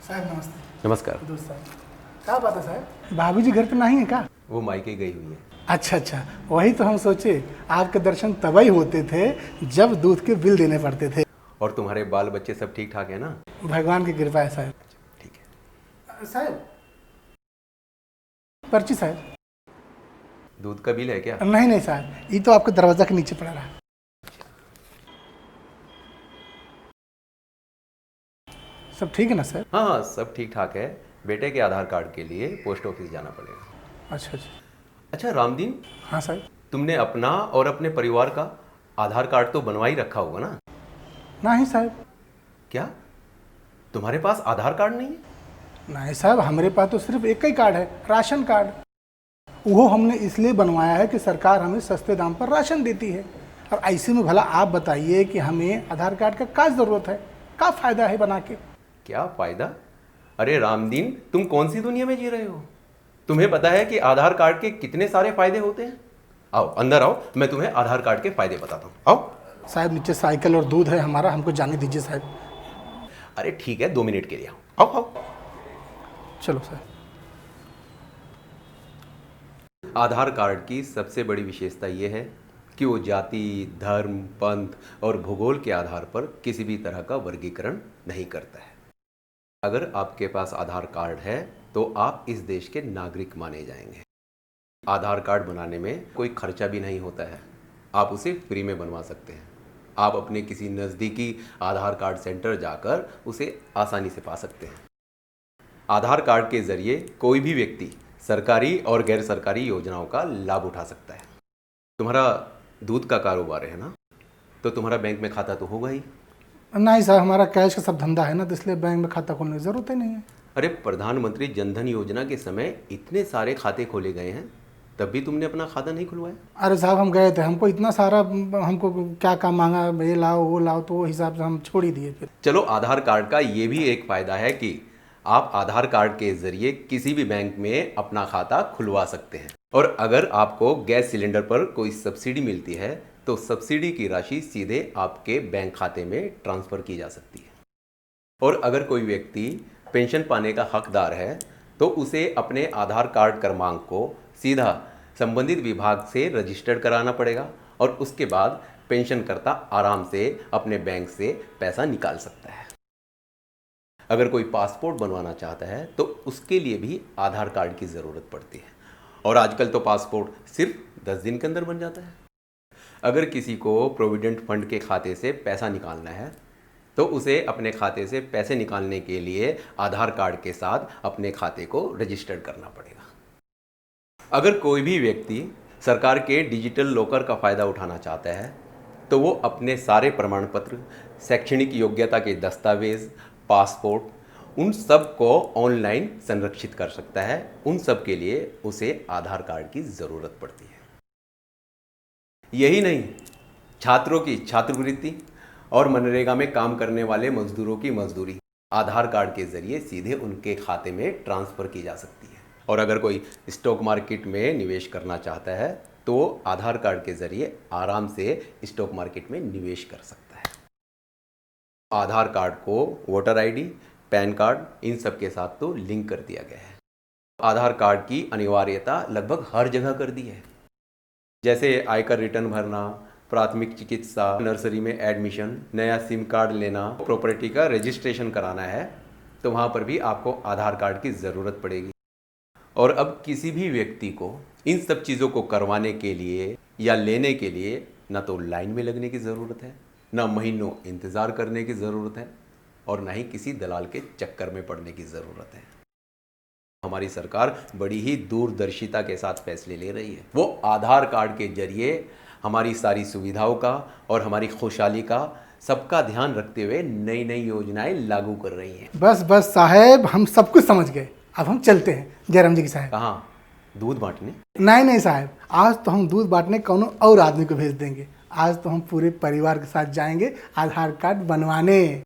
साहब नमस्ते। नमस्कार। दोस्त साहब क्या बात है साहब, भाभी जी घर पे नहीं है क्या? वो मायके गई हुई है। अच्छा, वही तो हम सोचे आपके दर्शन तभी होते थे जब दूध के बिल देने पड़ते थे। और तुम्हारे बाल बच्चे सब ठीक ठाक है ना? भगवान की कृपा है साहब। ठीक है। साहब पर्ची साहब। दूध का बिल है क्या? नहीं साहब, ये तो आपके दरवाजा के नीचे पड़ा रहा। सब ठीक है ना सर? हाँ हाँ, सब ठीक ठाक है। बेटे के आधार कार्ड के लिए पोस्ट ऑफिस जाना पड़ेगा। अच्छा। अच्छा रामदीन, हाँ साहब। तुमने अपना और अपने परिवार का आधार कार्ड तो बनवा ही रखा होगा ना? नहीं साहब। क्या तुम्हारे पास आधार कार्ड नहीं है? नहीं साहब, हमारे पास तो सिर्फ एक ही कार्ड है, राशन कार्ड। वो हमने इसलिए बनवाया है कि सरकार हमें सस्ते दाम पर राशन देती है। और ऐसे में भला आप बताइए कि हमें आधार कार्ड का क्या ज़रूरत है, क्या फ़ायदा है बना के? क्या फायदा? अरे रामदीन, तुम कौन सी दुनिया में जी रहे हो? तुम्हें पता है कि आधार कार्ड के कितने सारे फायदे होते हैं? आओ अंदर आओ, मैं तुम्हें आधार कार्ड के फायदे बताता हूँ। आओ। साहब नीचे साइकिल और दूध है हमारा, हमको जाने दीजिए साहब। अरे ठीक है, 2 मिनट के लिए आओ। आओ आओ। चलो साहब। आधार कार्ड की सबसे बड़ी विशेषता यह है कि वो जाति, धर्म, पंथ और भूगोल के आधार पर किसी भी तरह का वर्गीकरण नहीं करता है। अगर आपके पास आधार कार्ड है तो आप इस देश के नागरिक माने जाएंगे। आधार कार्ड बनाने में कोई खर्चा भी नहीं होता है, आप उसे फ्री में बनवा सकते हैं। आप अपने किसी नज़दीकी आधार कार्ड सेंटर जाकर उसे आसानी से पा सकते हैं। आधार कार्ड के जरिए कोई भी व्यक्ति सरकारी और गैर सरकारी योजनाओं का लाभ उठा सकता है। तुम्हारा दूध का कारोबार है ना, तो तुम्हारा बैंक में खाता तो होगा ही। नहीं साहब, हमारा कैश का सब धंधा है ना, तो इसलिए बैंक में खाता खोलने की ज़रूरत ही नहीं है। अरे प्रधानमंत्री जनधन योजना के समय इतने सारे खाते खोले गए हैं, तब भी तुमने अपना खाता नहीं खुलवाया? अरे साहब हम गए थे, हमको इतना सारा, हमको क्या काम मांगा, ये लाओ वो लाओ, तो वो हिसाब से हम छोड़ ही दिए फिर। चलो, आधार कार्ड का ये भी एक फ़ायदा है कि आप आधार कार्ड के ज़रिए किसी भी बैंक में अपना खाता खुलवा सकते हैं। और अगर आपको गैस सिलेंडर पर कोई सब्सिडी मिलती है तो सब्सिडी की राशि सीधे आपके बैंक खाते में ट्रांसफ़र की जा सकती है। और अगर कोई व्यक्ति पेंशन पाने का हकदार है तो उसे अपने आधार कार्ड क्रमांक को सीधा संबंधित विभाग से रजिस्टर्ड कराना पड़ेगा और उसके बाद पेंशनकर्ता आराम से अपने बैंक से पैसा निकाल सकता है। अगर कोई पासपोर्ट बनवाना चाहता है तो उसके लिए भी आधार कार्ड की ज़रूरत पड़ती है, और आजकल तो पासपोर्ट सिर्फ 10 दिन के अंदर बन जाता है। अगर किसी को प्रोविडेंट फंड के खाते से पैसा निकालना है तो उसे अपने खाते से पैसे निकालने के लिए आधार कार्ड के साथ अपने खाते को रजिस्टर्ड करना पड़ेगा। अगर कोई भी व्यक्ति सरकार के डिजिटल लॉकर का फ़ायदा उठाना चाहता है तो वो अपने सारे प्रमाण पत्र, शैक्षणिक योग्यता के दस्तावेज, पासपोर्ट, उन सब को ऑनलाइन संरक्षित कर सकता है। उन सब के लिए उसे आधार कार्ड की ज़रूरत पड़ती है। यही नहीं, छात्रों की छात्रवृत्ति और मनरेगा में काम करने वाले मजदूरों की मजदूरी आधार कार्ड के ज़रिए सीधे उनके खाते में ट्रांसफ़र की जा सकती है। और अगर कोई स्टॉक मार्केट में निवेश करना चाहता है तो आधार कार्ड के ज़रिए आराम से स्टॉक मार्केट में निवेश कर सकता है। आधार कार्ड को वोटर आईडी, पैन कार्ड, इन सब के साथ तो लिंक कर दिया गया है। आधार कार्ड की अनिवार्यता लगभग हर जगह कर दी है, जैसे आयकर रिटर्न भरना, प्राथमिक चिकित्सा, नर्सरी में एडमिशन, नया सिम कार्ड लेना, प्रॉपर्टी का रजिस्ट्रेशन कराना है, तो वहाँ पर भी आपको आधार कार्ड की ज़रूरत पड़ेगी। और अब किसी भी व्यक्ति को इन सब चीज़ों को करवाने के लिए या लेने के लिए ना तो लाइन में लगने की ज़रूरत है, ना महीनों इंतज़ार करने की ज़रूरत है, और ना ही किसी दलाल के चक्कर में पड़ने की ज़रूरत है। हमारी सरकार बड़ी ही दूरदर्शिता के साथ फैसले ले रही है। वो आधार कार्ड के जरिए हमारी सारी सुविधाओं का और हमारी खुशहाली का सबका ध्यान रखते हुए नई नई योजनाएं लागू कर रही हैं। बस साहब, हम सब कुछ समझ गए, अब हम चलते हैं जयराम जी की साहब। कहाँ? दूध बांटने? नहीं साहब, आज तो हम दूध बांटने कौनो और आदमी को भेज देंगे। आज तो हम पूरे परिवार के साथ जाएंगे आधार कार्ड बनवाने।